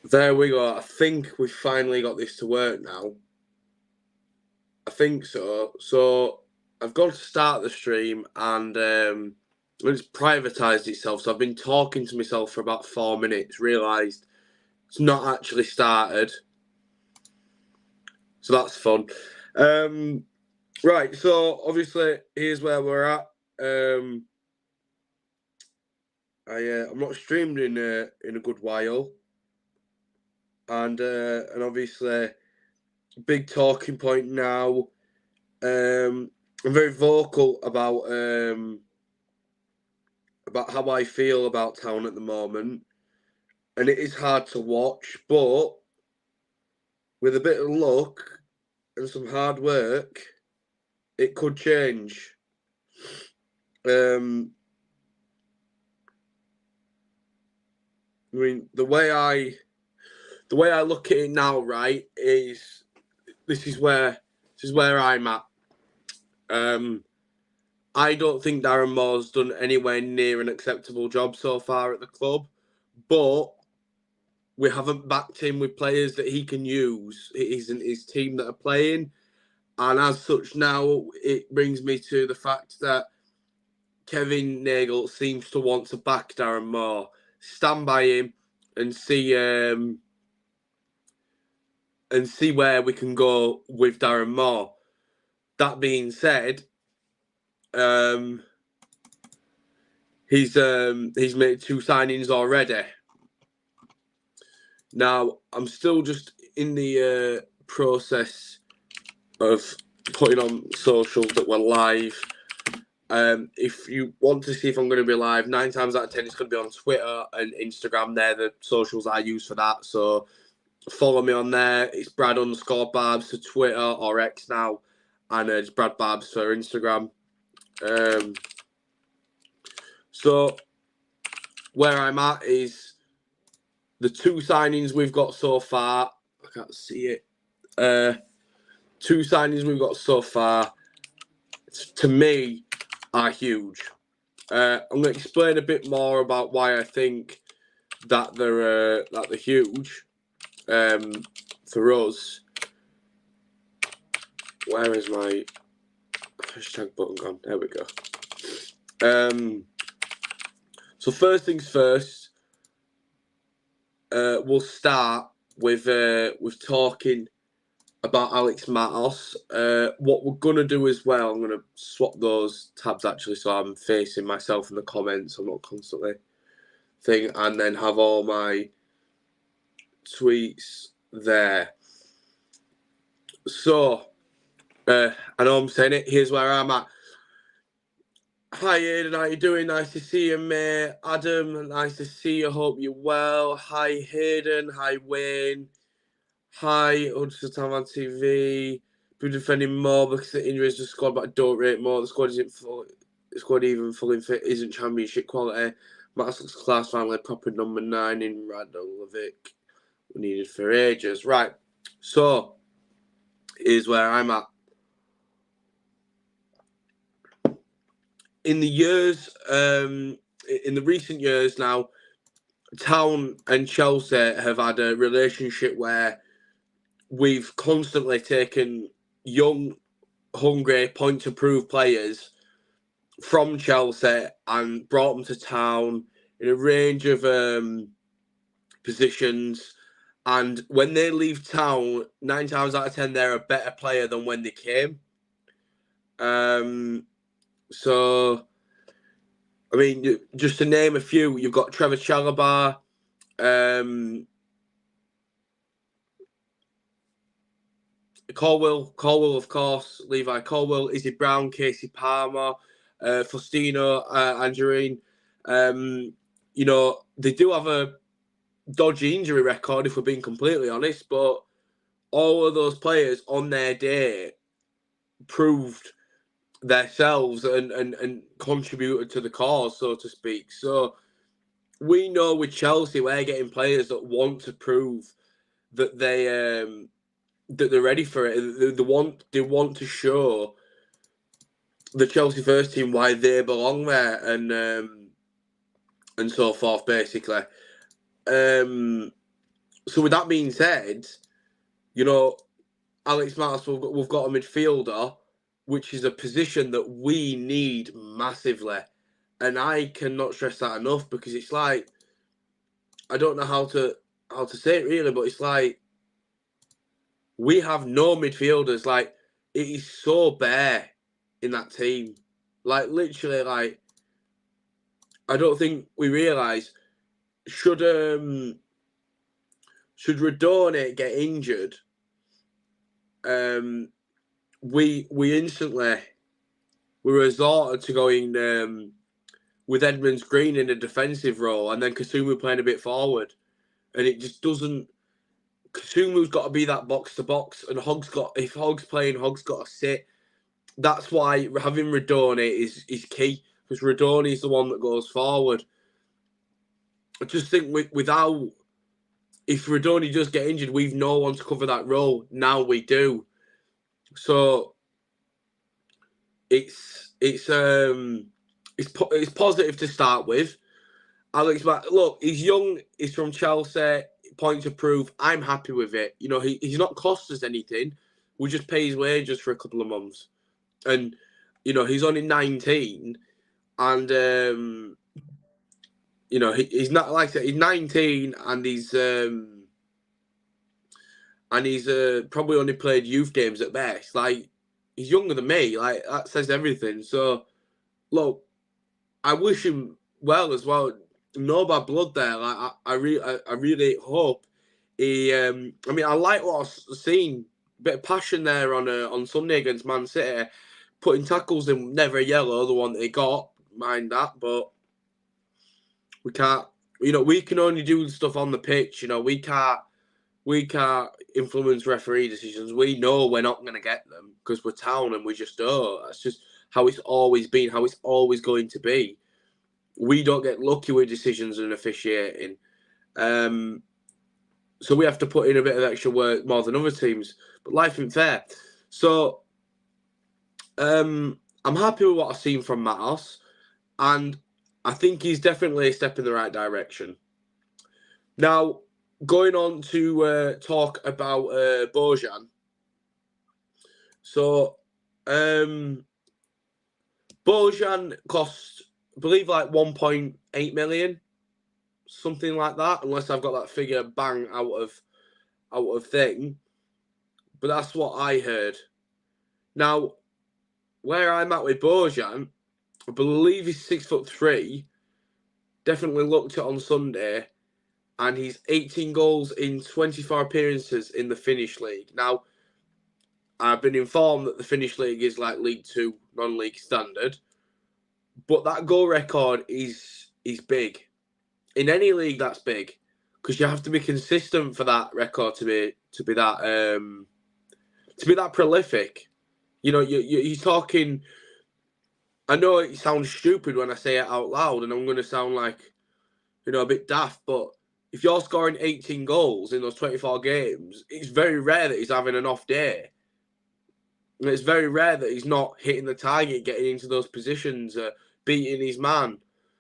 There we go. I think we've finally got this to work now. I think so. So I've got to start the stream and it's privatised itself. So I've been talking to myself for about 4 minutes, realised it's not actually started. So that's fun. Right, so obviously here's where we're at. I'm not streamed in a good while. And obviously big talking point now. I'm very vocal about how I feel about Town at the moment, and it is hard to watch, but with a bit of luck and some hard work, it could change. I mean, the way I look at it now, right, is this is where I'm at. I don't think Darren Moore's done anywhere near an acceptable job so far at the club, but we haven't backed him with players that he can use. It isn't his team that are playing. And as such, now it brings me to the fact that Kevin Nagel seems to want to back Darren Moore, stand by him, and see where we can go with Darren Moore. That being said, he's made 2 signings already. Now I'm still just in the process of putting on socials that we're live. If you want to see if I'm going to be live, 9 times out of 10 it's going to be on Twitter and Instagram. They're the socials I use for that. So follow me on there. It's Brad_Barbs for Twitter or X now, and it's Brad Barbs for Instagram. So where I'm at is the 2 signings we've got so far. I can't see it. 2 signings we've got so far, to me, are huge. I'm going to explain a bit more about why I think that they're huge for us. Where is my hashtag button gone? There we go. So first things first, we'll start with talking about Alex Matos. What we're going to do as well, I'm going to swap those tabs actually so I'm facing myself in the comments. I'm not constantly thing, and then have all my tweets there. So, I know I'm saying it. Here's where I'm at. Hi, Aidan. How you doing? Nice to see you, mate. Adam, nice to see you. Hope you're well. Hi, Hayden. Hi, Wayne. Hi, Huddersfield Town on TV. Been defending more because the injuries to the squad, but I don't rate more. The squad isn't full. The squad even fully fit isn't championship quality. Max looks class, finally proper number 9 in Radovic. We needed for ages. Right. So here's where I'm at. In the recent years now, Town and Chelsea have had a relationship where we've constantly taken young, hungry, point-to-prove players from Chelsea and brought them to Town in a range of positions. And when they leave Town, 9 times out of 10, they're a better player than when they came. So, I mean, just to name a few, you've got Trevor Chalobah, Colwell, of course, Levi Colwell, Izzy Brown, Casey Palmer, Faustino, Angerine. You know, they do have a dodgy injury record, if we're being completely honest, but all of those players on their day proved themselves and contributed to the cause, so to speak. So we know with Chelsea, we're getting players that want to prove that they're ready for it. They want to show the Chelsea first team why they belong there, and so forth, basically. So with that being said, you know, Alex Matos, we've got a midfielder, which is a position that we need massively. And I cannot stress that enough, because it's like, I don't know how to say it really, but it's like we have no midfielders. Like, it is so bare in that team. Like, literally, like, I don't think we realise, should Radone get injured, we instantly resorted to going with Edmonds Green in a defensive role, and then Kasumu playing a bit forward, and it just doesn't. Kasumu's got to be that box to box, and if Hogg's playing, Hogg's got to sit. That's why having Radone is key, because Radone is the one that goes forward. I just think without, if Radone does get injured, we've no one to cover that role. Now we do. So it's positive to start with. Alex, look, he's young. He's from Chelsea. Point to prove. I'm happy with it. You know, he's not cost us anything. We just pay his wages for a couple of months, and you know he's only 19, and you know he's not, like I said, he's 19, and he's probably only played youth games at best. Like, he's younger than me. Like, that says everything. So, look, I wish him well as well. No bad blood there. Like, I really hope he. I mean, I like what I've seen. Bit of passion there on Sunday against Man City, putting tackles in. Never a yellow, the one that he got. Mind that, but we can't. You know, we can only do stuff on the pitch. You know, we can't influence referee decisions. We know we're not going to get them because we're Town, and we just don't. That's just how it's always been, how it's always going to be. We don't get lucky with decisions and officiating. So we have to put in a bit of extra work more than other teams. But life isn't fair. So I'm happy with what I've seen from Matos, and I think he's definitely a step in the right direction. Now, going on to talk about Bojan. So, Bojan cost, I believe, like 1.8 million, something like that, unless I've got that figure bang out of thing. But that's what I heard. Now, where I'm at with Bojan, I believe he's 6'3". Definitely looked at on Sunday, and he's 18 goals in 24 appearances in the Finnish league. Now, I've been informed that the Finnish league is like League 2, non-league standard, but that goal record is big. In any league, that's big, because you have to be consistent for that record to be that prolific. You know, you're talking. I know it sounds stupid when I say it out loud, and I'm going to sound like, you know, a bit daft, but if you're scoring 18 goals in those 24 games, it's very rare that he's having an off day. And it's very rare that he's not hitting the target, getting into those positions, beating his man.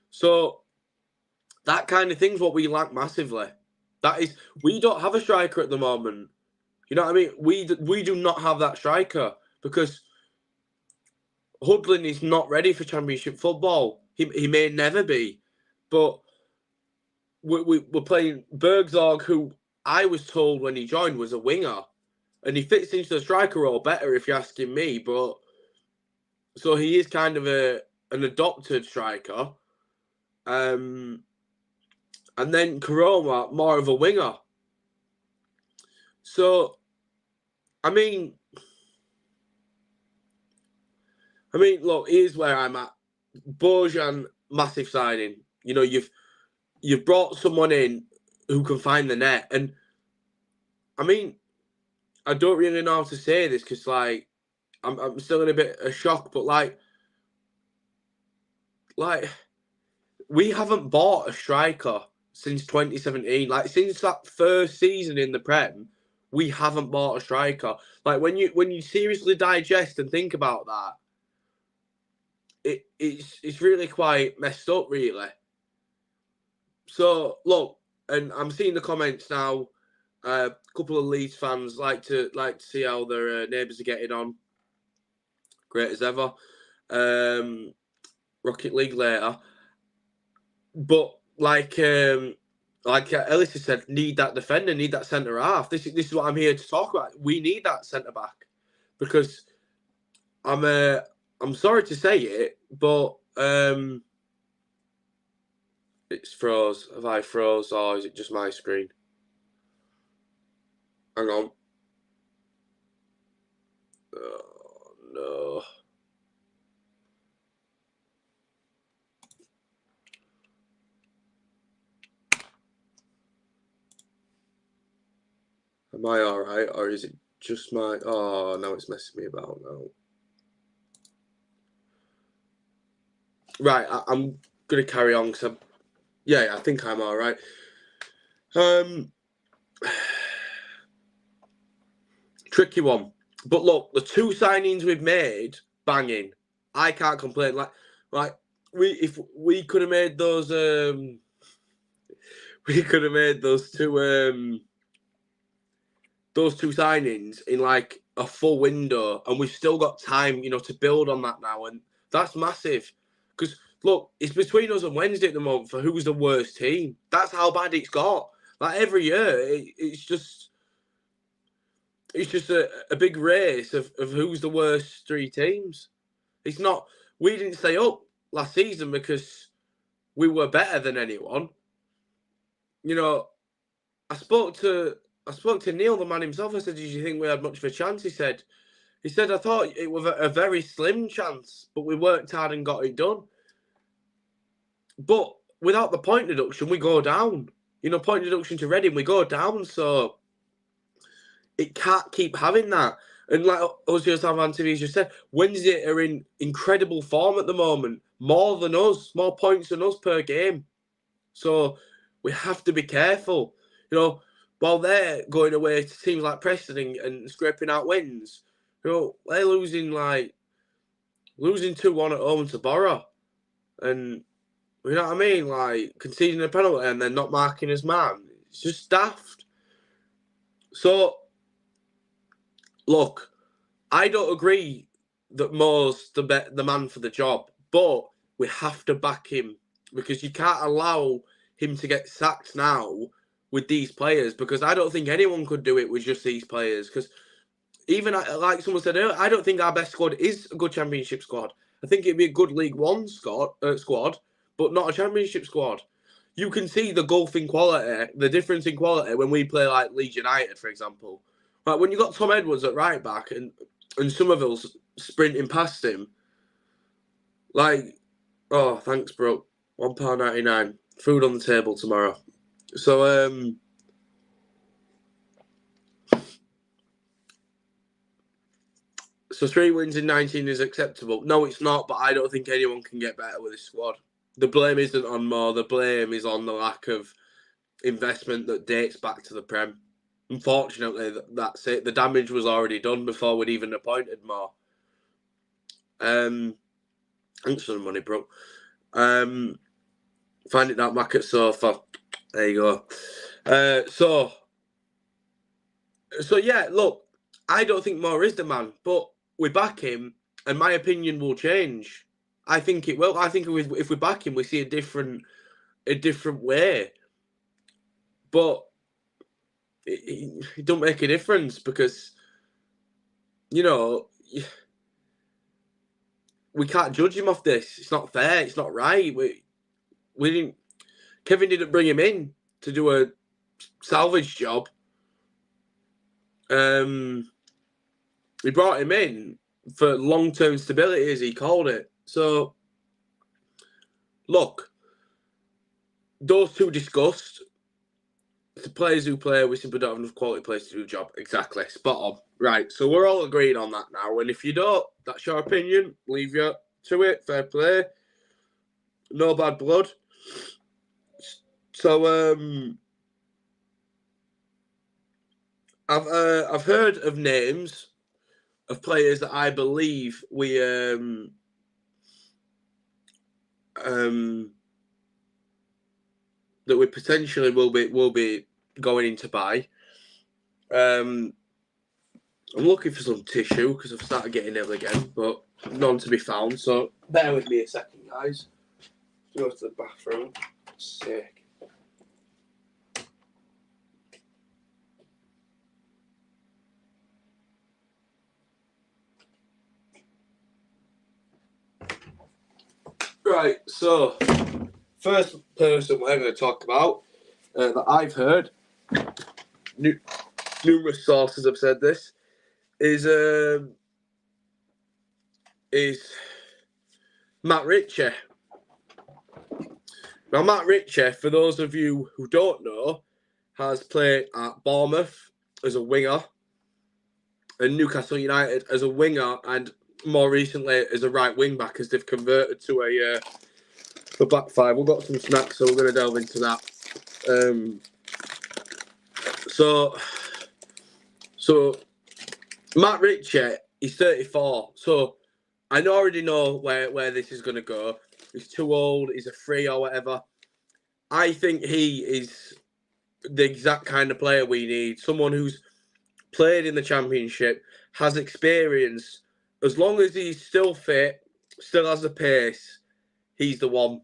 So that kind of thing's what we lack massively. That is, we don't have a striker at the moment. You know what I mean? We do not have that striker, because Hudlin is not ready for Championship football. He may never be, but we're playing Bergzorg, who I was told when he joined was a winger, and he fits into the striker role better, if you're asking me. But so he is kind of an adopted striker, and then Karoma more of a winger. So, I mean, look, here's where I'm at. Bojan, massive signing. You know, you've brought someone in who can find the net, and I mean, I don't really know how to say this, because like I'm still in a bit of shock, but like we haven't bought a striker since 2017. Like, since that first season in the Prem, we haven't bought a striker. Like, when you seriously digest and think about that, it's really quite messed up, really. So look, and I'm seeing the comments now. A couple of Leeds fans like to see how their neighbours are getting on. Great as ever. Rocket League later, but like Ellis has said, need that defender, need that centre half. This is what I'm here to talk about. We need that centre back because I'm sorry to say it, but it's froze. Have I froze or is it just my screen? Hang on. Oh, no. Am I all right, or is it just my? Oh, now it's messing me about now. Right, I'm gonna carry on because I think I'm all right. Tricky one, but look, the 2 signings we've made, banging. I can't complain. If we could have made those, we could have made those two signings in like a full window, and we've still got time, to build on that now, and that's massive. Because look, it's between us and Wednesday at the moment for who's the worst team. That's how bad it's got. Like every year, it's just a big race of who's the worst 3 teams. It's not. We didn't stay up last season because we were better than anyone. I spoke to Neil, the man himself. I said, "Did you think we had much of a chance?" He said, "I thought it was a very slim chance, but we worked hard and got it done. But without the point deduction, we go down. Point deduction to Reading, we go down. So it can't keep having that. And like Ozio Savantivi's just said, Wednesday are in incredible form at the moment, more than us, more points than us per game. So we have to be careful. While they're going away to teams like Preston and scraping out wins, they're losing 2-1 at home to Borough. And you know what I mean? Like conceding a penalty and then not marking his man. It's just daft. So look, I don't agree that Moore's the man for the job, but we have to back him because you can't allow him to get sacked now with these players, because I don't think anyone could do it with just these players. Because even like someone said earlier, I don't think our best squad is a good Championship squad. I think it'd be a good League One squad, but not a Championship squad. You can see the gulfing quality, the difference in quality when we play like Leeds United, for example. Like when you got Tom Edwards at right back and Somerville's sprinting past him, like, oh, thanks, bro. £1.99. Food on the table tomorrow. So, so 3 wins in 19 is acceptable. No, it's not, but I don't think anyone can get better with this squad. The blame isn't on Moore. The blame is on the lack of investment that dates back to the Prem. Unfortunately, that's it. The damage was already done before we'd even appointed Moore. Thanks for the money, bro. Find it that market sofa. There you go. So yeah, look, I don't think Moore is the man, but we back him, and my opinion will change. I think it will. I think if we back him, we see a different way. But it don't make a difference because, we can't judge him off this. It's not fair. It's not right. We didn't. Kevin didn't bring him in to do a salvage job. He brought him in for long-term stability, as he called it. So, look, those two discussed. The players who play, we simply don't have enough quality players to do the job. Exactly. Spot on. Right. So we're all agreed on that now. And if you don't, that's your opinion. Leave you to it. Fair play. No bad blood. So I've heard of names of players that I believe we that we potentially will be going in to buy. I'm looking for some tissue because I've started getting ill again, but none to be found. So bear with me a second, guys. Go to the bathroom. Sick. Right, so first person we're going to talk about that I've heard, numerous sources have said this, is Matt Ritchie. Now, Matt Ritchie, for those of you who don't know, has played at Bournemouth as a winger and Newcastle United as a winger, and more recently as a right wing back, as they've converted to a back five. We've got some snacks, so we're going to delve into that. So Matt Ritchie, he's 34. So I already know where this is going to go. He's too old. He's a free or whatever. I think he is the exact kind of player we need. Someone who's played in the Championship, has experience. As long as he's still fit, still has the pace, he's the one.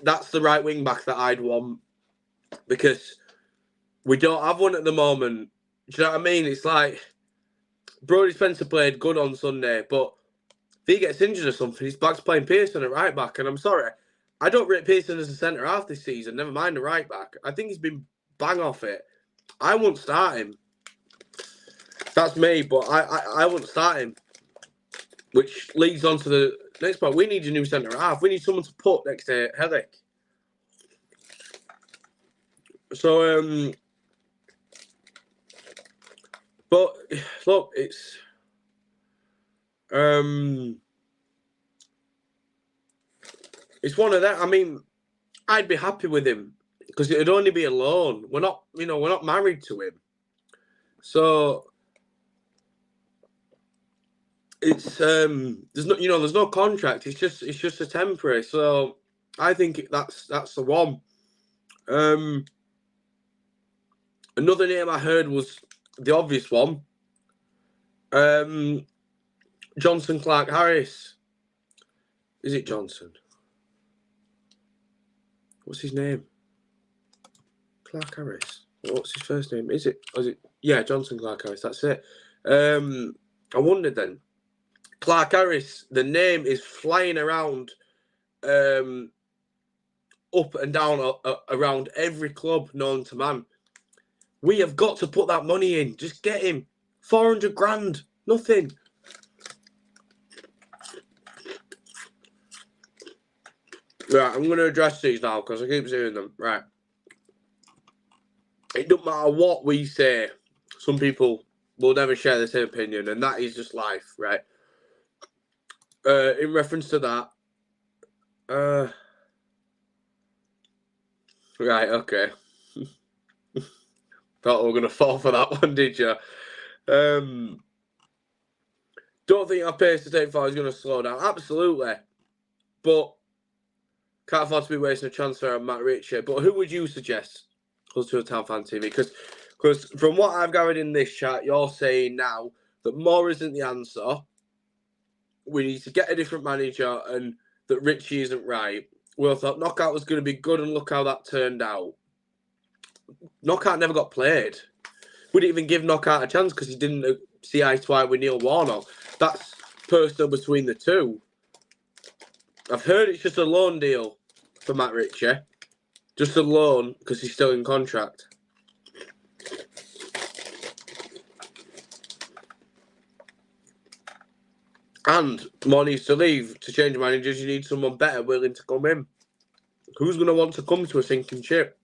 That's the right wing back that I'd want, because we don't have one at the moment. Do you know what I mean? It's like Brodie Spencer played good on Sunday, but if he gets injured or something, he's back to playing Pearson at right back. And I'm sorry, I don't rate Pearson as a centre half this season, never mind the right back. I think he's been bang off it. I won't start him. That's me, but I wouldn't start him. Which leads on to the next part. We need a new centre half. We need someone to put next to Helik. So, but look, it's one of that. I mean, I'd be happy with him because it'd only be a loan. We're not married to him. So it's there's no contract. It's just a temporary. So I think that's the one. Another name I heard was the obvious one. Johnson Clark Harris. Is it Johnson? What's his name? Clark Harris. What's his first name? Is it? Yeah, Johnson Clark Harris. That's it. I wondered then. Clark Harris. The name is flying around, up and down around every club known to man. We have got to put that money in. Just get him. 400 grand. Nothing. Right, I'm going to address these now because I keep seeing them. Right. It doesn't matter what we say. Some people will never share the same opinion, and that is just life, right? In reference to that, right, okay. Thought we were going to fall for that one, did you? Don't think our pace to take forward is going to slow down. Absolutely. But can't afford to be wasting a transfer on Matt Ritchie. But who would you suggest goes to a Town Fan TV? Because from what I've gathered in this chat, you're saying now that Moore isn't the answer. We need to get a different manager and that Ritchie isn't right. We all thought Knockout was going to be good, and look how that turned out. Knockout never got played. We didn't even give Knockout a chance because he didn't see eye to eye with Neil Warnock. That's personal between the two. I've heard it's just a loan deal for Matt Ritchie. Just a loan because he's still in contract. And more needs to leave. To change managers, you need someone better willing to come in. Who's going to want to come to a sinking ship?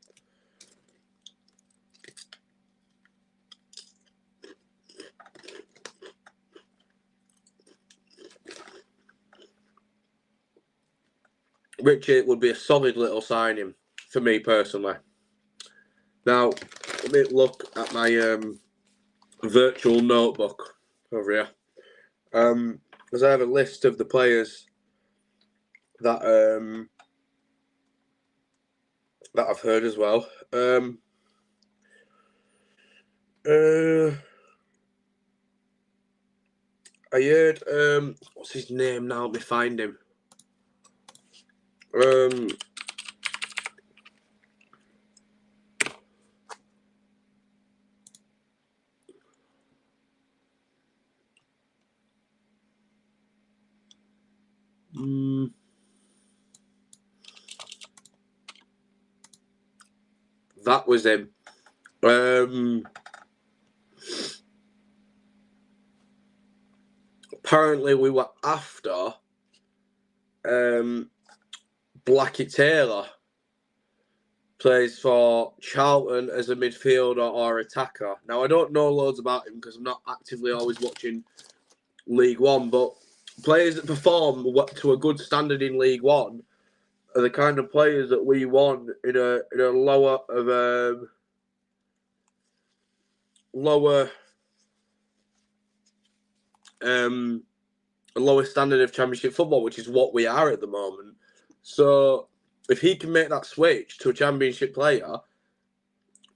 Ritchie would be a solid little signing for me personally. Now, let me look at my virtual notebook over here. Because I have a list of the players that I've heard as well. I heard what's his name now? Let me find him. That was him. Apparently we were after Blackie Taylor. Plays for Charlton as a midfielder or attacker. Now, I don't know loads about him because I'm not actively always watching League One, but players that perform to a good standard in League One are the kind of players that we want in a lower standard of Championship football, which is what we are at the moment. So if he can make that switch to a Championship player,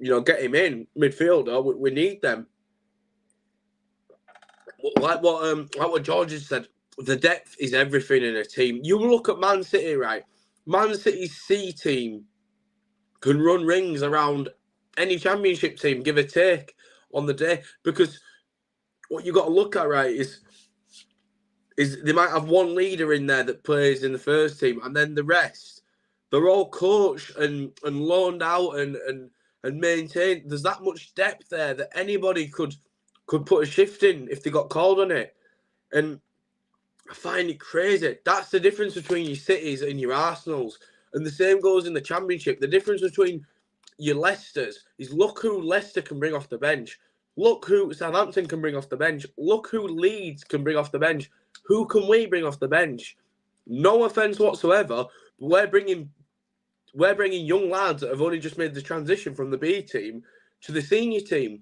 get him in midfielder. We need them. Like what George has said, the depth is everything in a team. You look at Man City, right? Man City's C team can run rings around any Championship team, give or take, on the day. Because what you got to look at, right, is they might have one leader in there that plays in the first team, and then the rest, they're all coached and loaned out and maintained. There's that much depth there that anybody could put a shift in if they got called on it. And I find it crazy. That's the difference between your Cities and your Arsenals. And the same goes in the Championship. The difference between your Leicesters is look who Leicester can bring off the bench. Look who Southampton can bring off the bench. Look who Leeds can bring off the bench. Who can we bring off the bench? No offence whatsoever, but we're bringing young lads that have only just made the transition from the B team to the senior team.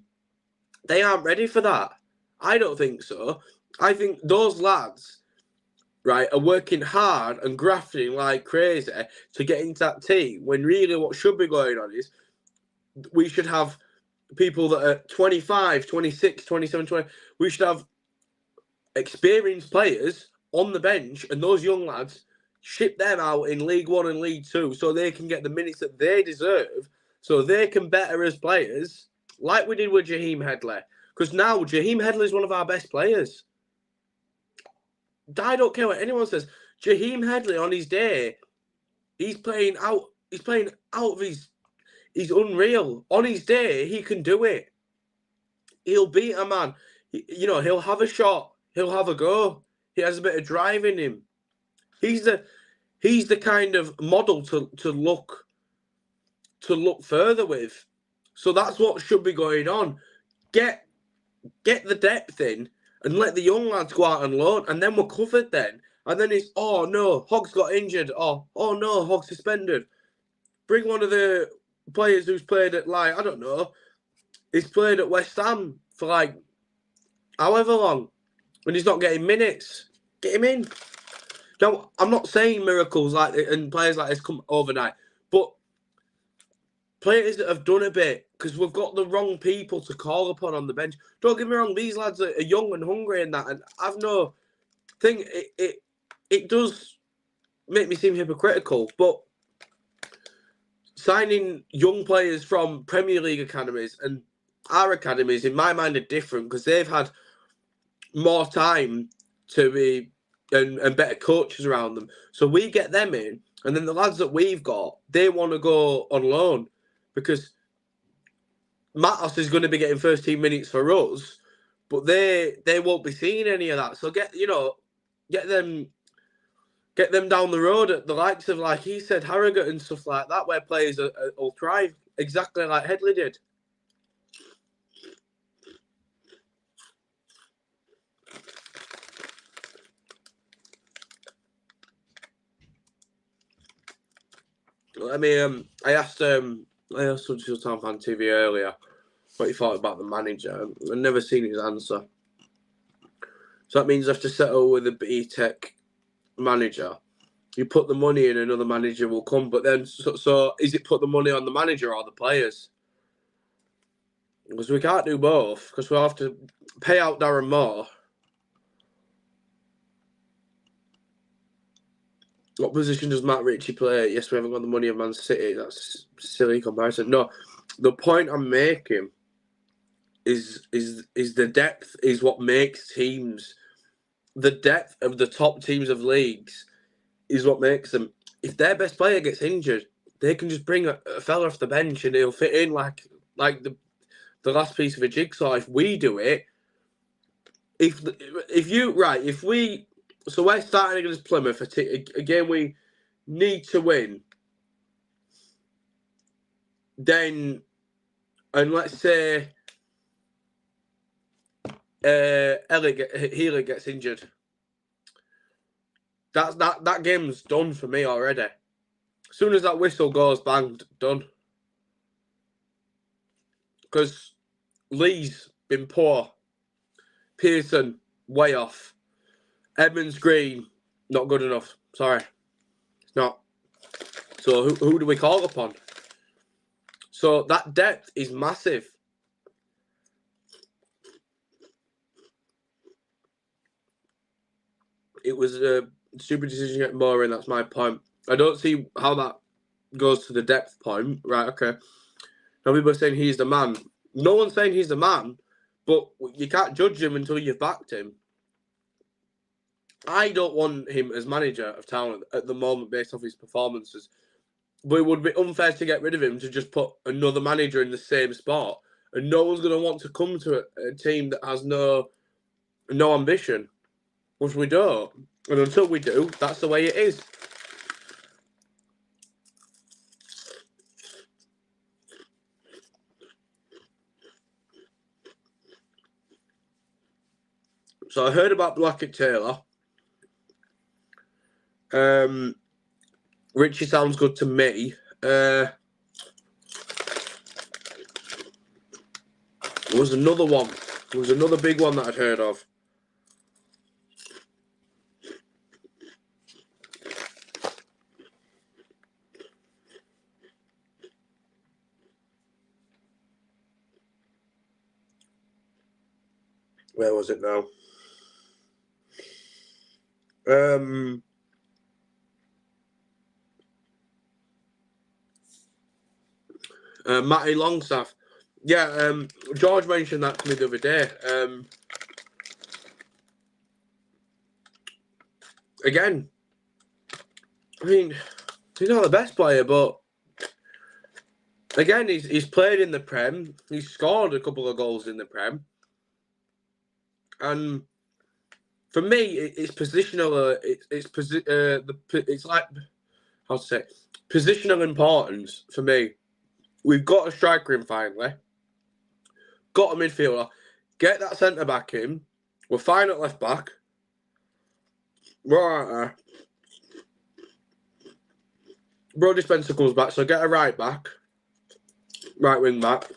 They aren't ready for that. I don't think so. I think those lads, right, are working hard and grafting like crazy to get into that team, when really what should be going on is we should have people that are 25, 26, 27, 20. We should have experienced players on the bench, and those young lads, ship them out in League One and League Two so they can get the minutes that they deserve, so they can better as players, like we did with Jaheim Headley. Because now Jaheim Headley is one of our best players. I don't care what anyone says. Jaheim Headley on his day, he's playing out of his. He's unreal. On his day, he can do it. He'll beat a man. He'll have a shot. He'll have a go. He has a bit of drive in him. He's the kind of model to look further with. So that's what should be going on. Get the depth in and let the young lads go out and loan, and then we're covered then. And then it's, oh no, Hogg's got injured. Oh no, Hogg's suspended. Bring one of the players who's played at, I don't know, he's played at West Ham for however long, and he's not getting minutes. Get him in. Now, I'm not saying miracles and players like this come overnight, but players that have done a bit, because we've got the wrong people to call upon on the bench. Don't get me wrong, these lads are young and hungry and that, and I've no thing. It does make me seem hypocritical, but signing young players from Premier League academies and our academies, in my mind, are different because they've had more time to be and better coaches around them. So we get them in, and then the lads that we've got, they want to go on loan because Matos is going to be getting first team minutes for us, but they won't be seeing any of that. So get them down the road at the likes of, like he said, Harrogate and stuff like that, where players will thrive, exactly like Headley did. I asked Huddersfield Town Fan TV earlier what he thought about the manager. I've never seen his answer. So that means I have to settle with a B-Tech manager. You put the money in, another manager will come. But then, so is it put the money on the manager or the players? Because we can't do both, because we'll have to pay out Darren Moore. What position does Matt Ritchie play? Yes, we haven't got the money of Man City. That's a silly comparison. No, the point I'm making is the depth is what makes teams. The depth of the top teams of leagues is what makes them. If their best player gets injured, they can just bring a fella off the bench and he'll fit in like the last piece of a jigsaw. If we do it, so we're starting against Plymouth, a game we need to win. Then, and let's say Healy gets injured. That game's done for me already. As soon as that whistle goes, bang, done. Because Lee's been poor. Pearson, way off. Edmonds Green, not good enough. Sorry. It's not. So who do we call upon? So that depth is massive. It was a stupid decision getting Moore in, that's my point. I don't see how that goes to the depth point. Right, okay. Now people are saying he's the man. No one's saying he's the man, but you can't judge him until you've backed him. I don't want him as manager of Town at the moment based off his performances. But it would be unfair to get rid of him to just put another manager in the same spot. And no one's going to want to come to a team that has no ambition. Which we don't. And until we do, that's the way it is. So I heard about Blackett-Taylor. Richie sounds good to me. There was another one. There was another big one that I'd heard of. Where was it now? Matty Longstaff. Yeah, George mentioned that to me the other day. Again, I mean, he's not the best player, but again, he's played in the Prem. He's scored a couple of goals in the Prem. And for me, it's positional. It's like, how to say, positional importance for me. We've got a striker in finally. Got a midfielder. Get that centre back in. We're fine at left back. Right. Brody Spencer comes back, so get a right back. Right wing back.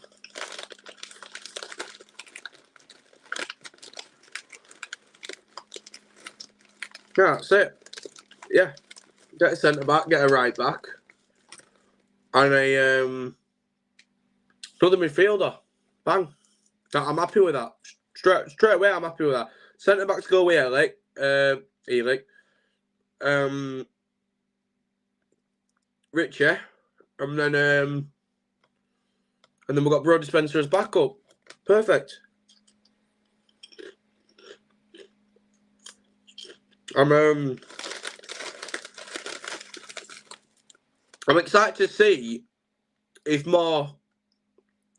Yeah, that's it. Yeah. Get a centre back, get a right back. And another midfielder. Bang. I'm happy with that. Straight away, I'm happy with that. Centre back to go with Elik. Richie. And then we've got Brody Spencer as backup. Perfect. I'm excited to see if Moore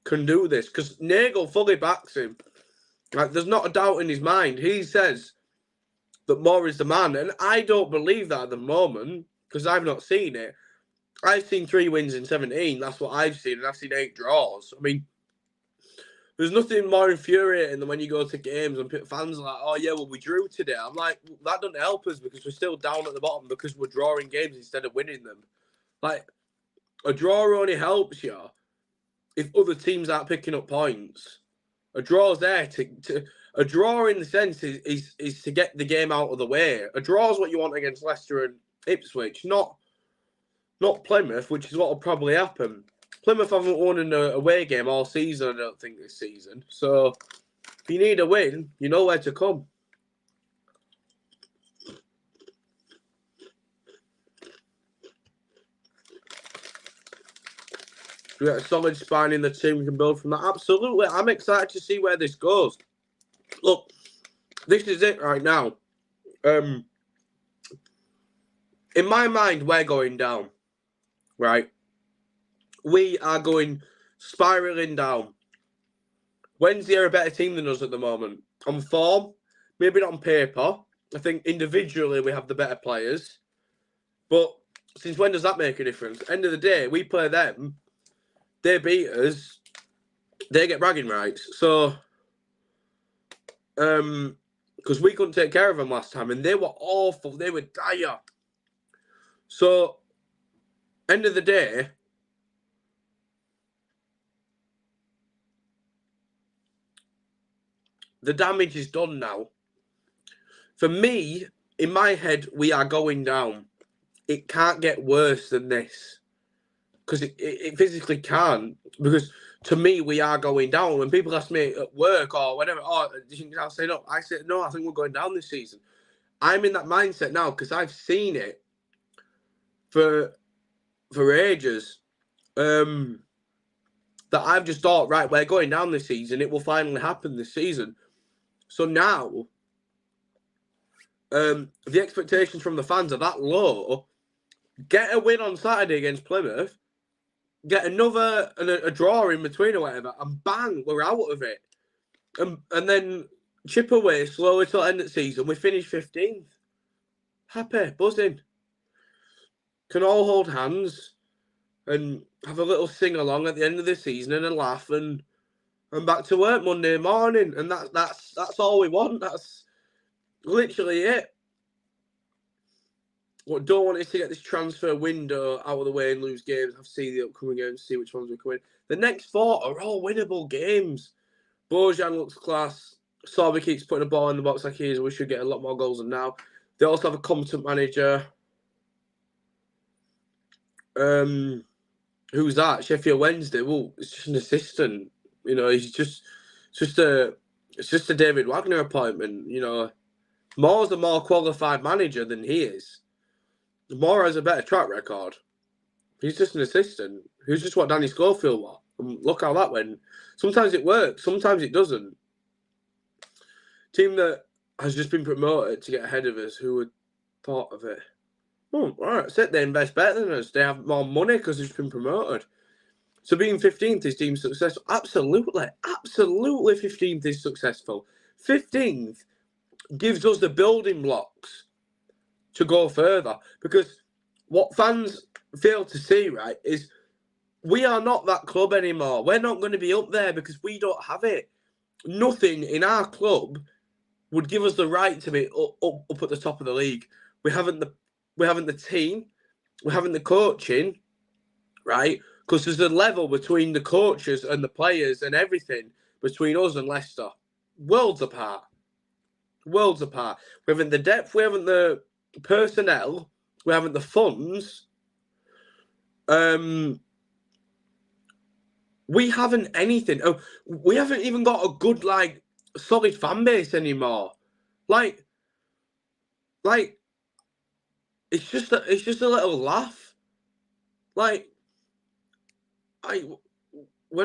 can do this, because Nagel fully backs him. Like, there's not a doubt in his mind. He says that Moore is the man, and I don't believe that at the moment because I've not seen it. I've seen 3 wins in 17. That's what I've seen, and I've seen 8 draws. I mean, there's nothing more infuriating than when you go to games and fans are like, oh, yeah, well, we drew today. I'm like, that doesn't help us because we're still down at the bottom because we're drawing games instead of winning them. Like, a draw only helps you if other teams aren't picking up points. A draw's there a draw in the sense is to get the game out of the way. A draw is what you want against Leicester and Ipswich, not Plymouth, which is what will probably happen. Plymouth haven't won an away game all season, I don't think, this season. So, if you need a win, you know where to come. We got a solid spine in the team. We can build from that. Absolutely. I'm excited to see where this goes. Look, this is it right now. In my mind, we're going down. Right? We are going spiraling down. Wednesday are a better team than us at the moment. On form, maybe not on paper. I think individually we have the better players. But since when does that make a difference? End of the day, we play them. They beat us, they get bragging rights. So, because we couldn't take care of them last time, and they were awful. They were dire. So, end of the day, the damage is done now. For me, in my head, we are going down. It can't get worse than this. Because it physically can't. Because to me, we are going down. When people ask me at work or whatever, I'll say no. I say no. I think we're going down this season. I'm in that mindset now because I've seen it for ages. That I've just thought, right, we're going down this season. It will finally happen this season. So now, the expectations from the fans are that low. Get a win on Saturday against Plymouth. Get another a draw in between or whatever, and bang, we're out of it. And then chip away slowly till the end of the season. We finish 15th. Happy, buzzing. Can all hold hands and have a little sing along at the end of the season and a laugh and back to work Monday morning. And that's all we want. That's literally it. What don't want is to get this transfer window out of the way and lose games. I've seen the upcoming games, see which ones we can win. The next 4 are all winnable games. Bojan looks class. Sorby keeps putting a ball in the box like he is. We should get a lot more goals than now. They also have a competent manager. Who's that? Sheffield Wednesday. Well, it's just an assistant. You know, it's just a David Wagner appointment. You know, Moore's a more qualified manager than he is. Moore has a better track record. He's just an assistant. Who's just what Danny Schofield was. And look how that went. Sometimes it works. Sometimes it doesn't. Team that has just been promoted to get ahead of us. Who would thought of it? Oh, all right. That's it. They invest better than us. They have more money because they've been promoted. So being 15th is deemed successful. Absolutely. Absolutely 15th is successful. 15th gives us the building blocks to go further, because what fans fail to see, right, is we are not that club anymore. We're not going to be up there because we don't have it. Nothing in our club would give us the right to be up at the top of the league. We haven't the team, we haven't the coaching, right? Because there's a level between the coaches and the players and everything between us and Leicester. Worlds apart. Worlds apart. We haven't the depth, we haven't the personnel, we haven't the funds. We haven't anything. Oh, we haven't even got a good, solid fan base anymore. Like it's just a little laugh. When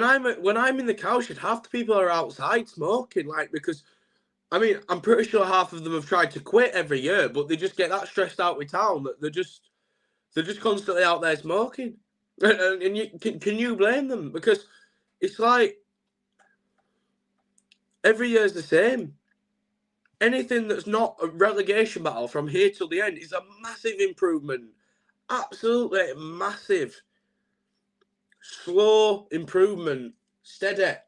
I'm in the cowshed, half the people are outside smoking, because I mean, I'm pretty sure half of them have tried to quit every year, but they just get that stressed out with town that they're just constantly out there smoking. And can you blame them? Because it's like every year's the same. Anything that's not a relegation battle from here till the end is a massive improvement. Absolutely massive. Slow improvement. Steady.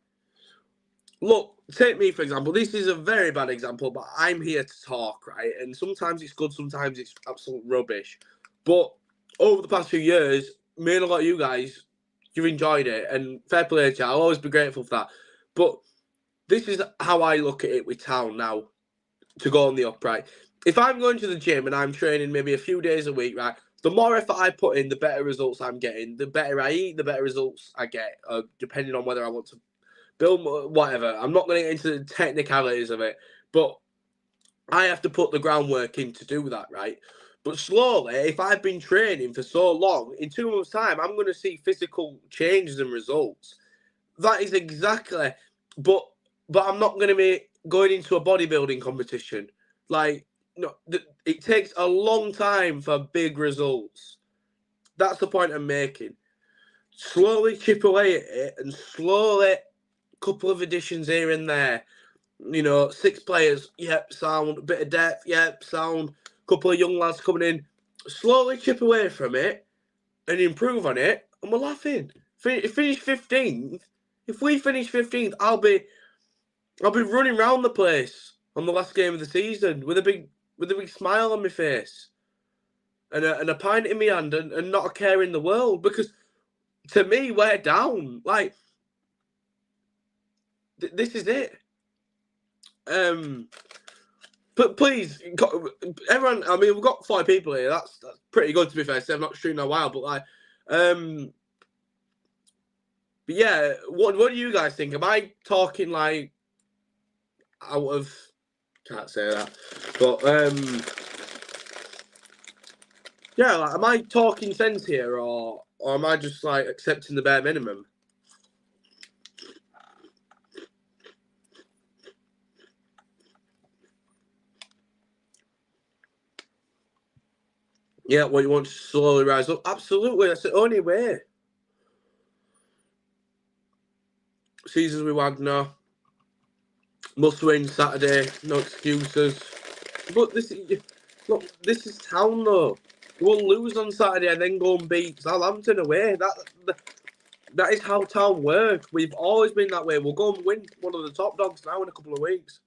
Look, take me, for example. This is a very bad example, but I'm here to talk, right? And sometimes it's good, sometimes it's absolute rubbish. But over the past few years, me and a lot of you guys, you've enjoyed it. And fair play to you. I'll always be grateful for that. But this is how I look at it with Town now, to go on the upright. If I'm going to the gym and I'm training maybe a few days a week, right, the more effort I put in, the better results I'm getting. The better I eat, the better results I get, depending on whether I want to build whatever. I'm not going to get into the technicalities of it, but I have to put the groundwork in to do that, right? But slowly, if I've been training for so long, in 2 months' time, I'm going to see physical changes and results. That is exactly, but I'm not going to be going into a bodybuilding competition. Like, no, it takes a long time for big results. That's the point I'm making. Slowly chip away at it, and slowly, couple of additions here and there. 6 players, yep, sound. A bit of depth, yep, sound. Couple of young lads coming in. Slowly chip away from it and improve on it, and we're laughing. Finish 15th. If we finish 15th, I'll be running around the place on the last game of the season with a big smile on my face and a pint in my hand and not a care in the world, because to me we're down. Like, this is it. But please, everyone. I mean, we've got 5 people here. That's pretty good, to be fair. So I'm not streaming a while, but like, but yeah. What do you guys think? Am I talking like out of? Can't say that, but yeah. Like, am I talking sense here, or am I just like accepting the bare minimum? Yeah, what you want to slowly rise up? Absolutely, that's the only way. Seasons with Wagner. Must win Saturday, no excuses. But this is town though. We'll lose on Saturday and then go and beat Southampton away. That is how town works. We've always been that way. We'll go and win one of the top dogs now in a couple of weeks.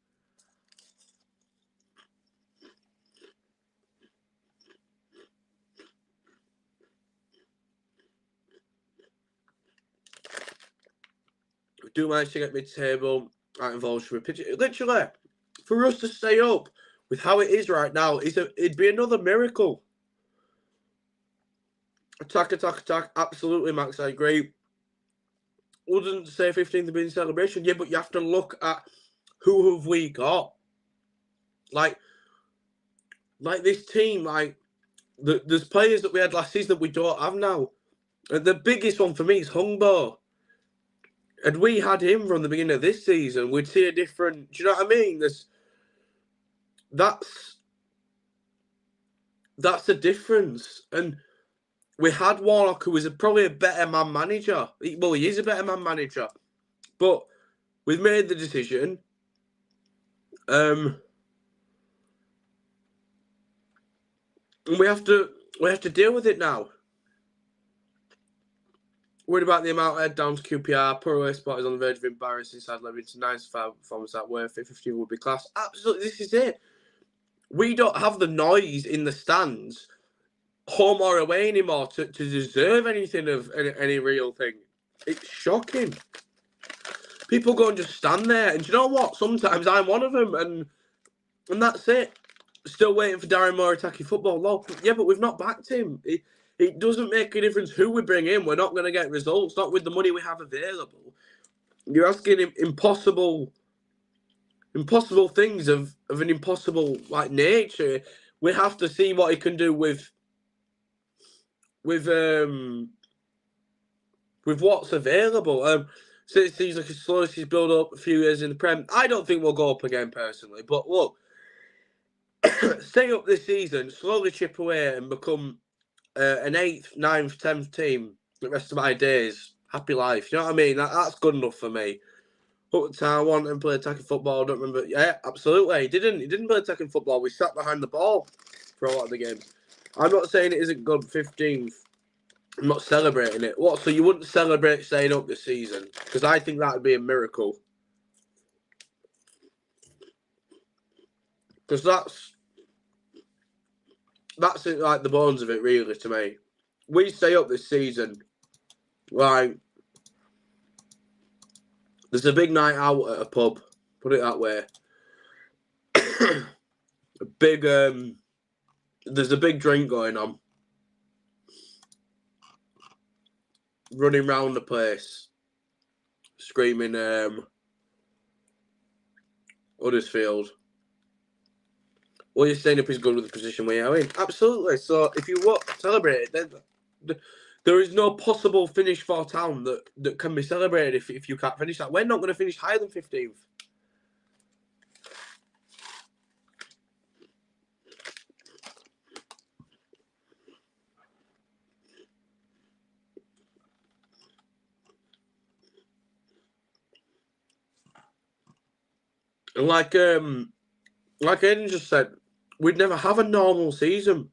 We do manage to get mid-table. That involves literally, for us to stay up with how it is right now, it'd be another miracle. Attack. Absolutely, Max, I agree. Wouldn't say 15th have been celebration. Yeah, but you have to look at who have we got. Like this team, like there's players that we had last season that we don't have now. And the biggest one for me is Hungbo. And we had him from the beginning of this season, we'd see a different. Do you know what I mean? That's the difference. And we had Warnock, who was probably a better man manager. Well, he is a better man manager, but we've made the decision. And we have to deal with it now. Worried about the amount head down to QPR. Poor away spot is on the verge of embarrassing side Livingston. 95 performance that worth it. 15 would be class. Absolutely, this is it. We don't have the noise in the stands, home or away anymore, to deserve anything of any real thing. It's shocking. People go and just stand there, and do you know what? Sometimes I'm one of them, and that's it. Still waiting for Darren Moore attacking football. No, yeah, but we've not backed him. It doesn't make a difference who we bring in. We're not going to get results, not with the money we have available. You're asking him impossible things of an impossible like nature. We have to see what he can do with what's available. So it seems like as slow as he's built up a few years in the Prem, I don't think we'll go up again personally. But look, stay up this season, slowly chip away and become an 8th, 9th, 10th team the rest of my days. Happy life. You know what I mean? That's good enough for me. Hook the town, want him to play attacking football. I don't remember. Yeah, absolutely. He didn't play attacking football. We sat behind the ball for a lot of the game. I'm not saying it isn't good 15th. I'm not celebrating it. What? So you wouldn't celebrate staying up this season? Because I think that would be a miracle. Because that's it, like the bones of it, really, to me. We stay up this season, like there's a big night out at a pub. Put it that way. There's a big drink going on. running round the place, screaming Huddersfield. What you're saying up is good with the position we are in. Absolutely. So if you want to celebrate it, then there is no possible finish for Town that can be celebrated if you can't finish that. We're not going to finish higher than 15th. And like Aidan just said, we'd never have a normal season.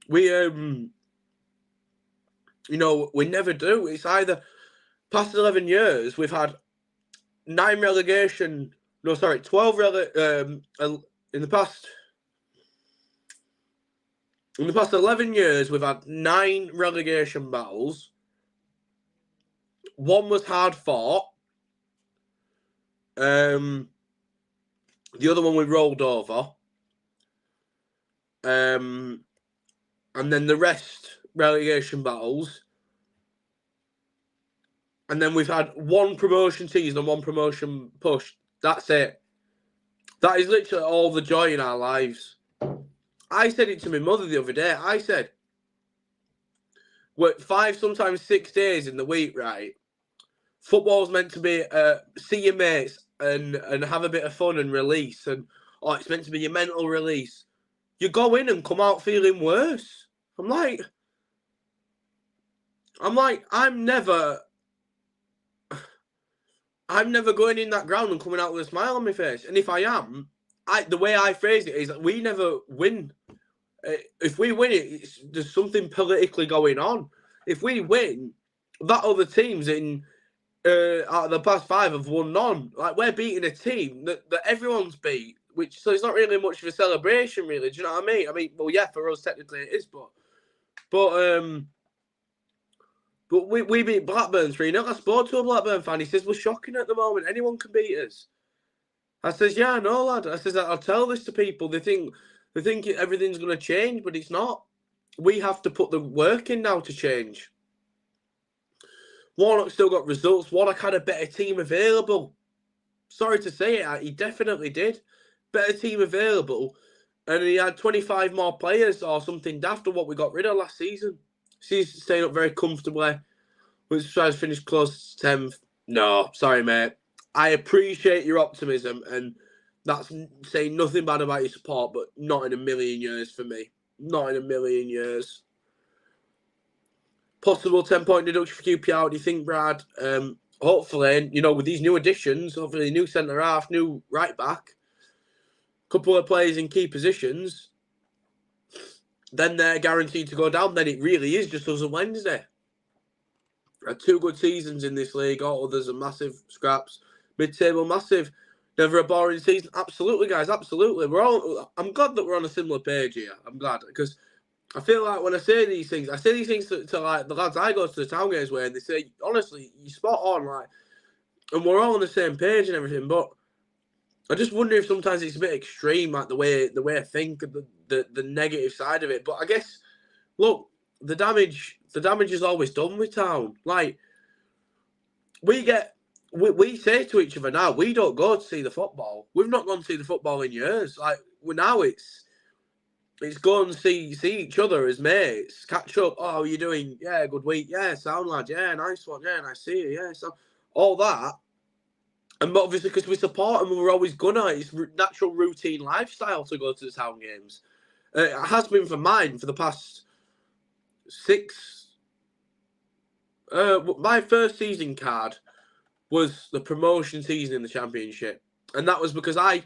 We we never do. It's either past 11 years we've had 12 relegation in the past 11 years we've had 9 relegation battles. One was hard fought. The other one we rolled over. And then the rest relegation battles. And then we've had 1 promotion season and 1 promotion push. That's it. That is literally all the joy in our lives. I said it to my mother the other day. I said, work 5, sometimes 6 days in the week, right? Football's meant to be see your mates and have a bit of fun and release. And it's meant to be your mental release. You go in and come out feeling worse. I'm I'm never going in that ground and coming out with a smile on my face. And if I am, the way I phrase it is that we never win. If we win it, there's something politically going on. If we win, that other teams in out of the past 5 have won none. Like, we're beating a team that everyone's beat, so it's not really much of a celebration, really. Do you know what I mean? I mean, well, yeah, for us technically it is, but we beat Blackburn 3-0. I spoke to a Blackburn fan. He says, we're shocking at the moment. Anyone can beat us. I says, yeah, I know, lad. I says, I'll tell this to people. They think everything's going to change, but it's not. We have to put the work in now to change. Warnock still got results. Warnock had a better team available. Sorry to say it, he definitely did. Better team available. And he had 25 more players or something daft than what we got rid of last season. He's staying up very comfortably. Which tries to finish close to 10th. No, sorry, mate. I appreciate your optimism, and that's saying nothing bad about your support, but not in a million years for me. Not in a million years. Possible 10-point deduction for QPR. What do you think, Brad? Hopefully, with these new additions, hopefully new centre-half, new right-back, couple of players in key positions, then they're guaranteed to go down. Then it really is just us on Wednesday. Had 2 good seasons in this league. All others are massive scraps. Mid-table, massive. Never a boring season. Absolutely, guys. Absolutely. I'm glad that we're on a similar page here. I'm glad, because I feel like when I say these things to like the lads I go to the Town games with, and they say, honestly, you're spot on, like, and we're all on the same page and everything. But I just wonder if sometimes it's a bit extreme, like the way I think, the negative side of it. But I guess, look, the damage is always done with Town. Like, we say to each other now, we don't go to see the football. We've not gone to see the football in years. Like, now it's go and see each other as mates, catch up. Oh, how are you doing? Yeah, good week. Yeah, sound lad. Yeah, nice one. Yeah, nice to see you. Yeah, so all that. And obviously, because we support them, we're always gonna. It's natural routine lifestyle to go to the Town games. It has been for mine for the past 6. My first season card was the promotion season in the Championship, and that was because I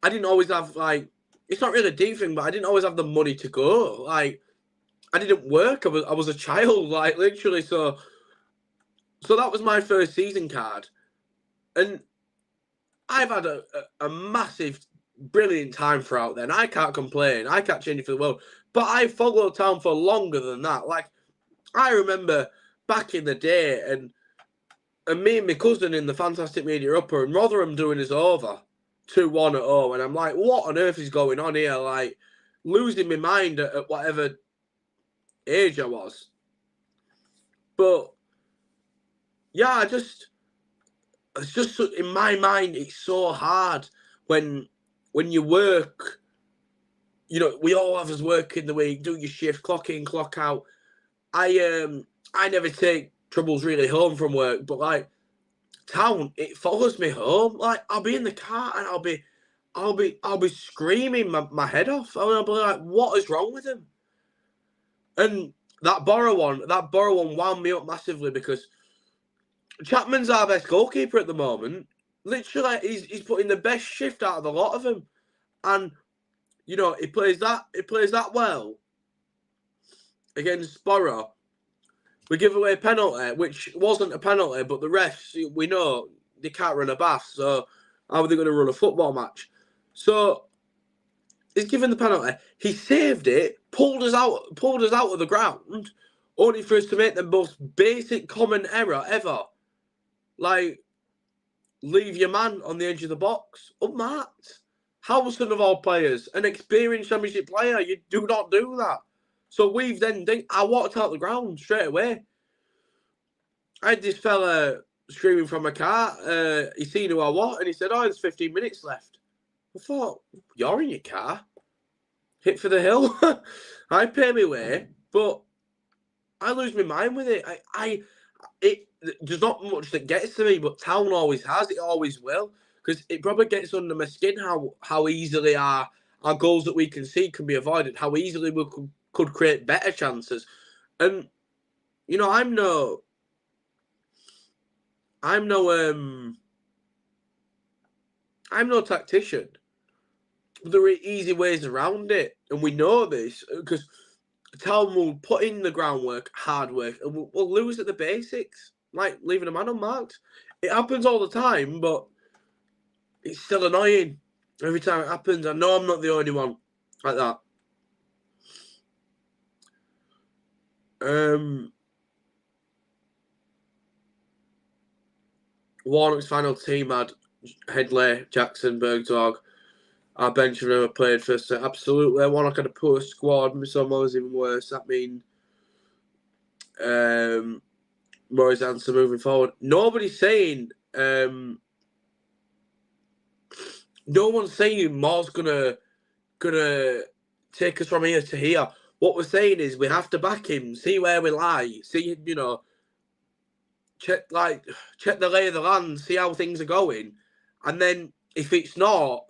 didn't always have, like, it's not really a deep thing, but I didn't always have the money to go. Like, I didn't work. I was a child, like, literally. So that was my first season card, and I've had a massive, brilliant time throughout then. I can't complain. I can't change it for the world. But I followed Town for longer than that. Like, I remember back in the day, and me and my cousin in the Fantastic Media Upper, and Rotherham doing us over 2-1 at home. And I'm like, what on earth is going on here? Like, losing my mind at whatever age I was. But yeah, it's just in my mind, it's so hard when you work. You know, we all have us work in the week, do your shift, clock in, clock out. I never take troubles really home from work, but like Town, it follows me home. Like I'll be in the car and I'll be screaming my head off. I'll be like, what is wrong with him? And that Borough one wound me up massively because Chapman's our best goalkeeper at the moment. Literally, he's putting the best shift out of a lot of them, and you know he plays that well against Borough. We give away a penalty, which wasn't a penalty, but the refs, we know they can't run a bath, so how are they going to run a football match? So he's given the penalty. He saved it, pulled us out of the ground, only for us to make the most basic common error ever. Like, leave your man on the edge of the box, unmarked. Howson of all players, an experienced Championship player, you do not do that. So we've then, I walked out the ground straight away. I had this fella screaming from a car. He seen who I was, and he said, "Oh, there's 15 minutes left." I thought, "You're in your car. Hit for the hill." I pay my way, but I lose my mind with it. There's not much that gets to me, but Town always has. It always will, because it probably gets under my skin how easily our goals that we can see can be avoided. How easily we could create better chances, and you know, I'm no tactician. There are easy ways around it, and we know this because Town will put in the groundwork, hard work, and we'll lose at the basics, like leaving a man unmarked. It happens all the time, but it's still annoying every time it happens. I know I'm not the only one like that. Warnock's final team had Headley, Jackson, Bergdorf. Our bench have never played first. Absolutely. Warnock had a poor squad. Missomo was even worse. That means Murray's answer moving forward. Nobody's saying no one's saying Moore's gonna take us from here to here. What we're saying is we have to back him, see where we lie, see, you know, check the lay of the land, see how things are going, and then if it's not,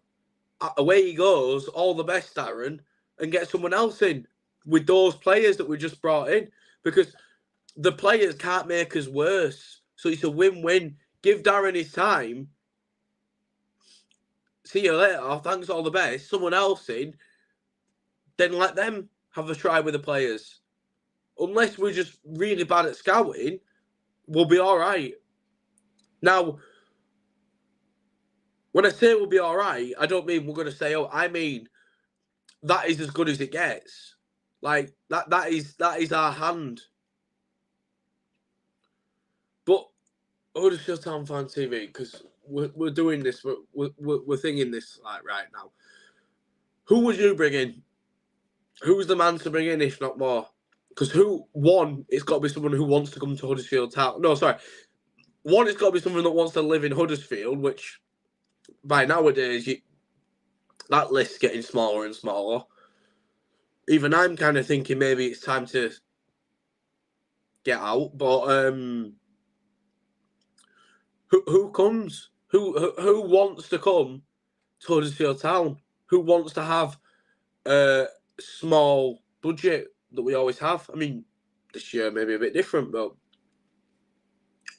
away he goes. All the best, Darren, and get someone else in with those players that we just brought in, because the players can't make us worse. So it's a win-win. Give Darren his time. See you later. Thanks, all the best. Someone else in. Then let them have a try with the players. Unless we're just really bad at scouting, we'll be all right. Now, when I say we'll be all right, I don't mean we're going to say, oh, I mean that is as good as it gets. Like, that is our hand. But Huddersfield Town Fan TV, because we're doing this, we're thinking this like right now. Who would you bring in? Who's the man to bring in, if not more? Because it's got to be someone who wants to come to Huddersfield Town. No, sorry. One, it's got to be someone that wants to live in Huddersfield, which by nowadays, that list's getting smaller and smaller. Even I'm kind of thinking maybe it's time to get out. But who comes? Who wants to come to Huddersfield Town? Who wants to have a small budget that we always have? I mean, this year maybe a bit different, but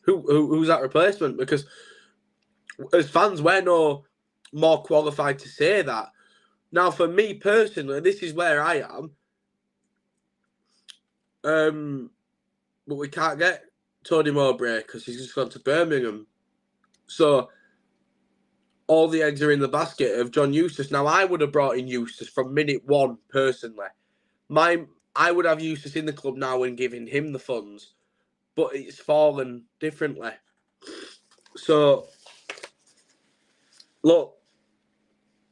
who's that replacement? Because as fans, we're no more qualified to say that. Now, for me personally, this is where I am. But we can't get Tony Mowbray because he's just gone to Birmingham. So all the eggs are in the basket of John Eustace. Now, I would have brought in Eustace from minute one, personally. I would have Eustace in the club now and giving him the funds, but it's fallen differently. So, look,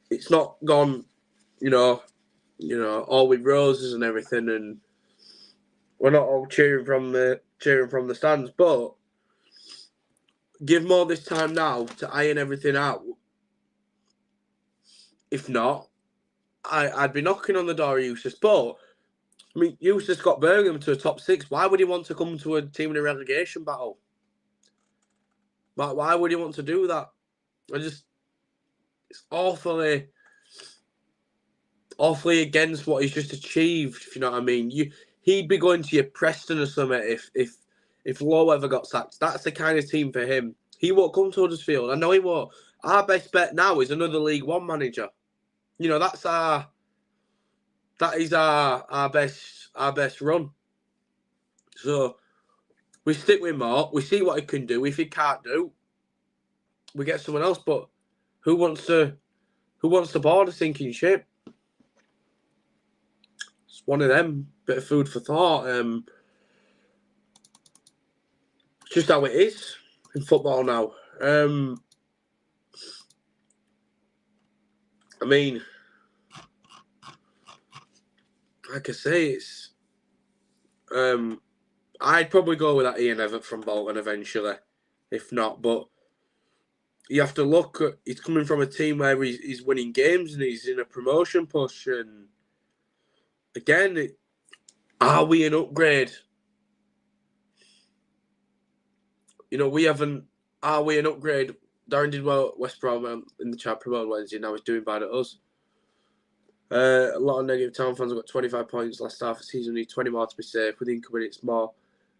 it's not gone, you know, all with roses and everything, and we're not all cheering from the cheering from the stands. But give more this time now to iron everything out. If not, I'd be knocking on the door of Eustace. But I mean, Eustace got Birmingham to a top 6. Why would he want to come to a team in a relegation battle? Why would he want to do that? It's awfully against what he's just achieved, if you know what I mean. He'd be going to your Preston or something if Lowe ever got sacked. That's the kind of team for him. He won't come to Huddersfield. I know he won't. Our best bet now is another League One manager. You know, that is our best run. So we stick with Mark. We see what he can do. If he can't do, we get someone else. But who wants to board a sinking ship? It's one of them. Bit of food for thought. Just how it is in football now. I mean, like I say, it's. I'd probably go with that Ian Evatt from Bolton eventually, if not. But you have to look at, he's coming from a team where he's winning games and he's in a promotion push. And again, are we an upgrade? You know, we haven't. Are we an upgrade? Darren did well at West Brom in the chat promoted Wednesday. Now he's doing bad at us. A lot of negative Town fans have got 25 points last half of the season. We need 20 more to be safe. With incoming, it's more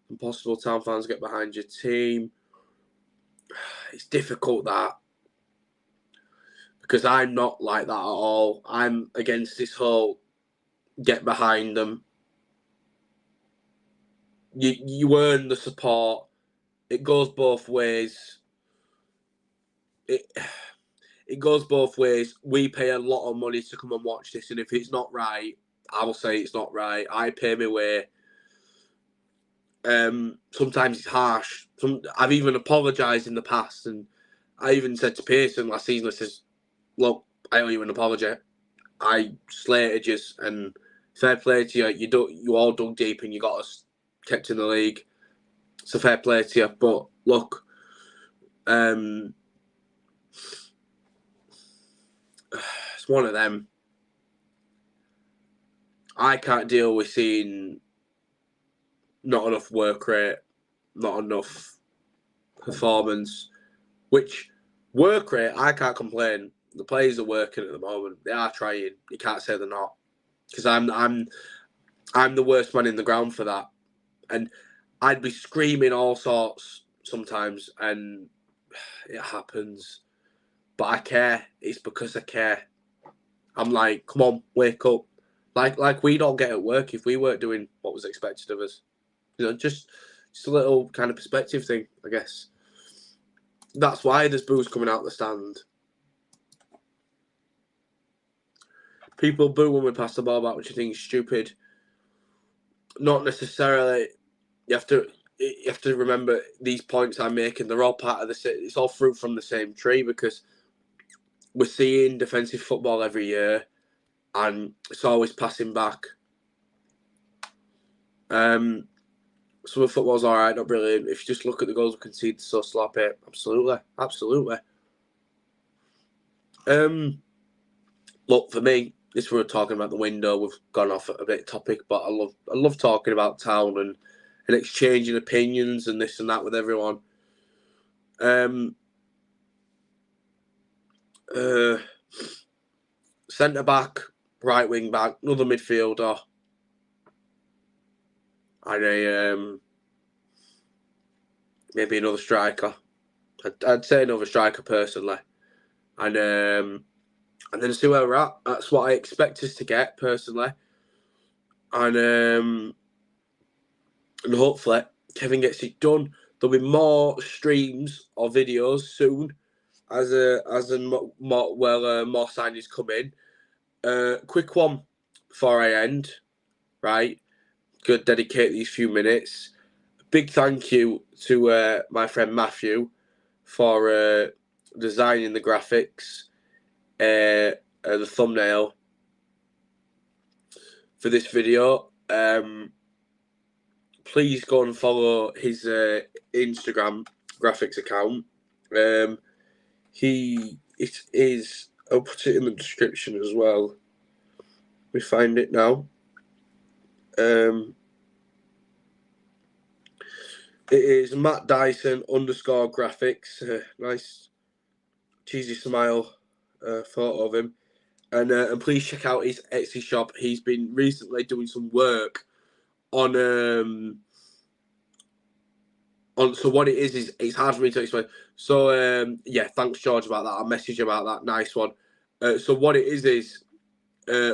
impossible. Town fans get behind your team. It's difficult, that, because I'm not like that at all. I'm against this whole get behind them. You earn the support. It goes both ways. It goes both ways. We pay a lot of money to come and watch this, and if it's not right, I will say it's not right. I pay my way. Sometimes it's harsh. I've even apologised in the past, and I even said to Pearson last season, I says, look, I owe you an apology. I slated you, and fair play to you. You all dug deep, and you got us kept in the league. So fair play to you. But look, it's one of them. I can't deal with seeing not enough work rate, not enough performance. Which work rate, I can't complain. The players are working at the moment. They are trying. You can't say they're not, because I'm the worst man in the ground for that. And I'd be screaming all sorts sometimes, and it happens. But I care. It's because I care. I'm like, come on, wake up. Like we don't get at work if we weren't doing what was expected of us. You know, just a little kind of perspective thing, I guess. That's why there's boos coming out the stand. People boo when we pass the ball back, which I think is stupid. Not necessarily. You have to remember these points I'm making. They're all part of it's all fruit from the same tree, because we're seeing defensive football every year, and it's always passing back. Some of football's all right, not brilliant. If you just look at the goals we conceded, so sloppy. Absolutely. Look, for me, this we're talking about the window. We've gone off a bit topic, but I love talking about Town and exchanging opinions and this and that with everyone. Centre back, right wing back, another midfielder, and maybe another striker. I'd say another striker personally, and then see where we're at. That's what I expect us to get personally, and hopefully Kevin gets it done. There'll be more streams or videos soon as more signings come in. Quick one before I end, right? Could dedicate these few minutes. Big thank you to my friend Matthew for designing the graphics, the thumbnail for this video. please go and follow his Instagram graphics account. It is. I'll put it in the description as well. We find it now. It is Matt Dyson _graphics. Nice cheesy smile photo of him. And please check out his Etsy shop. He's been recently doing some work on so what it is it's hard for me to explain. So yeah, thanks George about that. I'll message you about that. Nice one. So what it is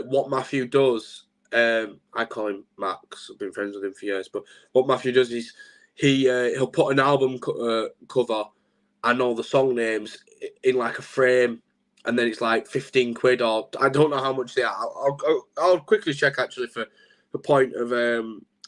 what Matthew does. I call him Max. I've been friends with him for years. But what Matthew does is he'll put an album cover and all the song names in like a frame, and then it's like 15 quid, or I don't know how much they are. I'll quickly check actually for the point of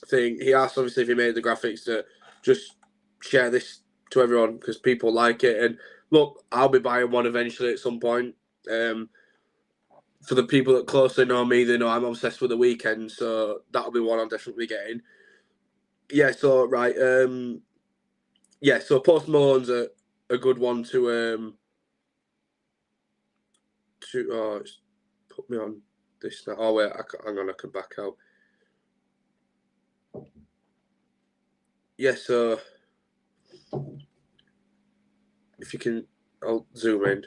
thing. He asked obviously if he made the graphics to just share this to everyone because people like it. And look, I'll be buying one eventually at some point. For the people that closely know me, they know I'm obsessed with The Weeknd, so that'll be one I'm definitely getting. Yeah, so right, yeah, so Post Malone's a good one to it's put me on this now. Oh wait, hang on, I can back out. Yeah, so if you can, I'll zoom in.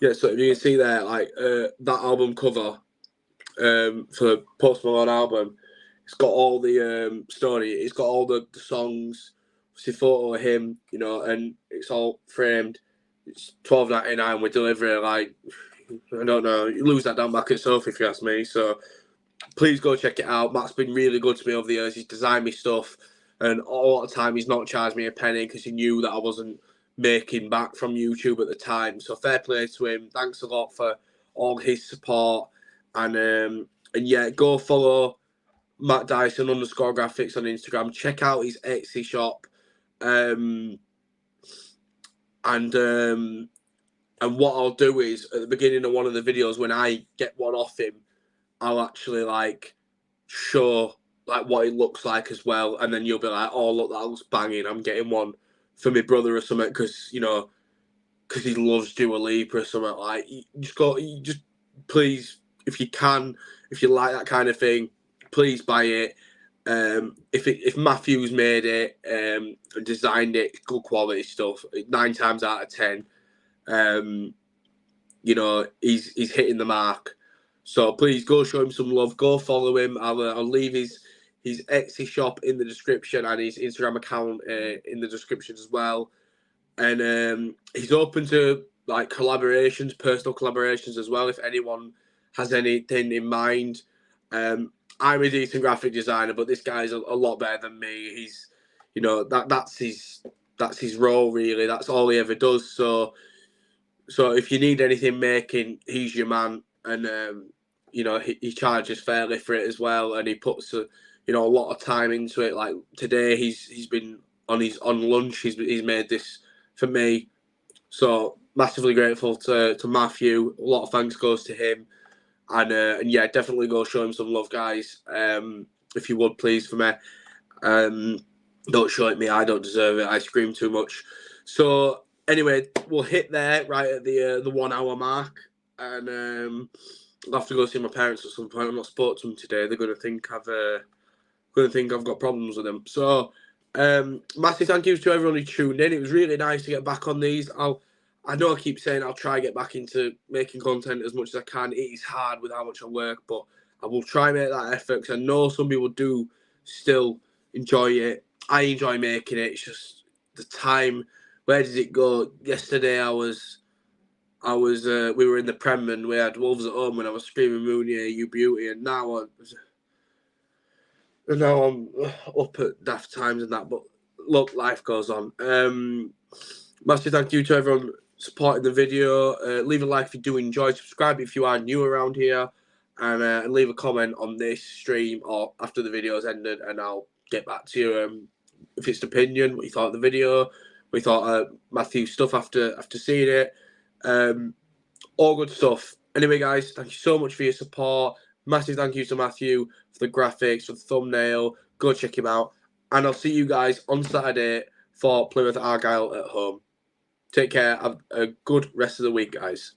Yeah, so if you can see there, like that album cover for the Post Malone album, it's got all the story. It's got all the songs. It's a photo of him, you know, and it's all framed. It's $12.99 with delivery. Like, I don't know, you lose that down back at Sophie if you ask me. So please go check it out. Matt's been really good to me over the years. He's designed me stuff, and all the time he's not charged me a penny because he knew that I wasn't making back from YouTube at the time. So fair play to him. Thanks a lot for all his support, and yeah, go follow Matt Dyson _graphics on Instagram. Check out his Etsy shop, and what I'll do is at the beginning of one of the videos when I get one off him, I'll actually like show like what it looks like as well, and then you'll be like, oh look, that looks banging. I'm getting one for my brother or something because you know because he loves Dua Lipa or something. Like you just please if you can, if you like that kind of thing, please buy it. If Matthew's made it and designed it, good quality stuff. 9 times out of 10, you know he's hitting the mark. So please go show him some love. Go follow him. I'll leave his Etsy shop in the description and his Instagram account in the description as well. And he's open to like collaborations, personal collaborations as well. If anyone has anything in mind, I'm a decent graphic designer, but this guy's a lot better than me. He's, you know, that's his role really. That's all he ever does. So if you need anything making, he's your man. And you know, he charges fairly for it as well, and he puts a lot of time into it. Like today, he's been on lunch. He's made this for me, so massively grateful to Matthew. A lot of thanks goes to him, and yeah, definitely go show him some love, guys. If you would please for me, don't show it me. I don't deserve it. I scream too much. So anyway, we'll hit there right at the 1 hour mark, and I'll have to go see my parents at some point. I'm not spoke to them today. They're gonna think I've got problems with them. So massive thank yous to everyone who tuned in. It was really nice to get back on these. I know I keep saying I'll try get back into making content as much as I can. It is hard with how much I work, but I will try and make that effort because I know some people do still enjoy it. I enjoy making it. It's just the time. Where does it go? Yesterday we were in the Prem and we had Wolves at home and I was screaming Mooney, you beauty, and now I'm up at daft times and that. But look, life goes on. Massive thank you to everyone supporting the video. Leave a like if you do enjoy. Subscribe if you are new around here, and leave a comment on this stream or after the video's ended, and I'll get back to you. If it's an opinion, what you thought of the video, what you thought of Matthew's stuff after seeing it. All good stuff. Anyway, guys, thank you so much for your support. Massive thank you to Matthew for the graphics, for the thumbnail, Go check him out. And I'll see you guys on Saturday for Plymouth Argyle at home. Take care. Have a good rest of the week, guys.